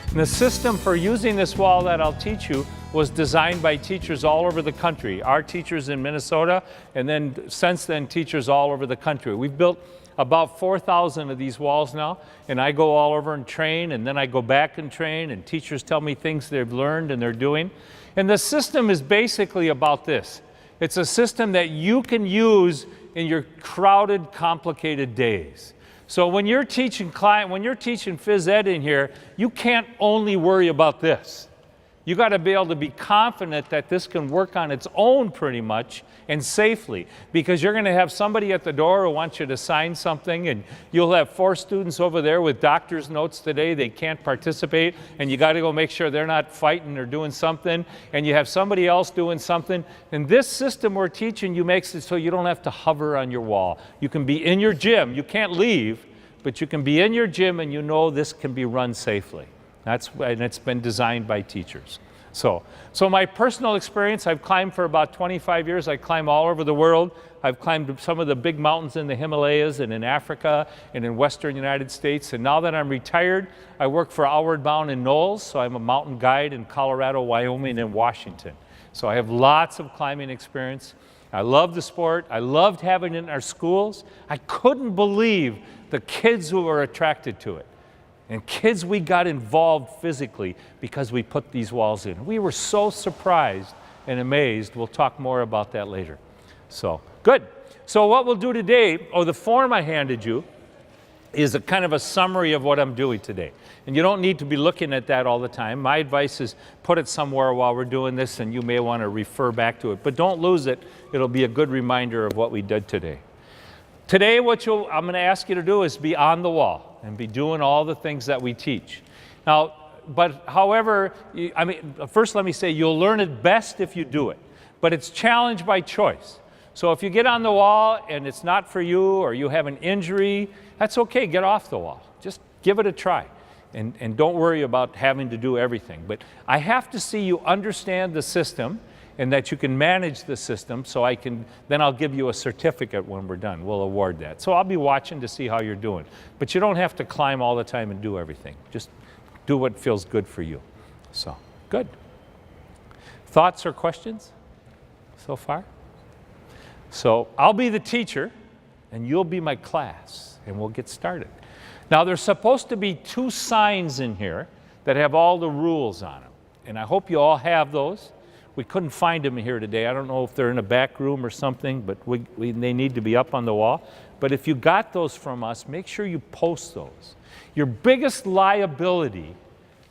And the system for using this wall that I'll teach you was designed by teachers all over the country. Our teachers in Minnesota, and then since then teachers all over the country. We've built about 4,000 of these walls now, and I go all over and train, and then I go back and train, and teachers tell me things they've learned and they're doing. And the system is basically about this. It's a system that you can use in your crowded, complicated days. So when you're teaching phys ed in here, you can't only worry about this. You got to be able to be confident that this can work on its own pretty much and safely, because you're going to have somebody at the door who wants you to sign something, and you'll have 4 students over there with doctor's notes today. They can't participate, and you got to go make sure they're not fighting or doing something, and you have somebody else doing something. And this system we're teaching you makes it so you don't have to hover on your wall. You can be in your gym. You can't leave, but you can be in your gym, and you know this can be run safely. And it's been designed by teachers. So my personal experience, I've climbed for about 25 years. I climb all over the world. I've climbed some of the big mountains in the Himalayas and in Africa and in Western United States. And now that I'm retired, I work for Outward Bound in Knowles. So I'm a mountain guide in Colorado, Wyoming, and Washington. So I have lots of climbing experience. I love the sport. I loved having it in our schools. I couldn't believe the kids who were attracted to it. And kids, we got involved physically because we put these walls in. We were so surprised and amazed. We'll talk more about that later. So, good. So what we'll do today, the form I handed you, is a kind of a summary of what I'm doing today. And you don't need to be looking at that all the time. My advice is put it somewhere while we're doing this, and you may want to refer back to it. But don't lose it. It'll be a good reminder of what we did today. Today, I'm going to ask you to do is be on the wall and be doing all the things that we teach. Now, however, first let me say, you'll learn it best if you do it. But it's challenge by choice. So if you get on the wall and it's not for you, or you have an injury, that's okay, get off the wall. Just give it a try. And don't worry about having to do everything. But I have to see you understand the system, and that you can manage the system, so then I'll give you a certificate when we're done. We'll award that. So I'll be watching to see how you're doing. But you don't have to climb all the time and do everything. Just do what feels good for you. So, good. Thoughts or questions so far? So I'll be the teacher, and you'll be my class, and we'll get started. Now, there's supposed to be 2 signs in here that have all the rules on them. And I hope you all have those. We couldn't find them here today. I don't know if they're in a back room or something, but they need to be up on the wall. But if you got those from us, make sure you post those. Your biggest liability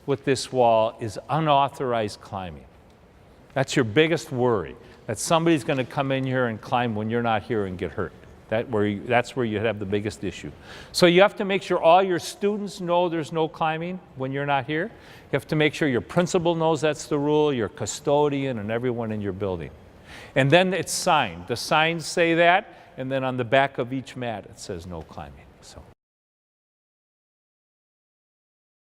with this wall is unauthorized climbing. That's your biggest worry, that somebody's going to come in here and climb when you're not here and get hurt. That's where you have the biggest issue. So you have to make sure all your students know there's no climbing when you're not here. You have to make sure your principal knows that's the rule, your custodian, and everyone in your building. And then it's signed. The signs say that, and then on the back of each mat it says no climbing. So.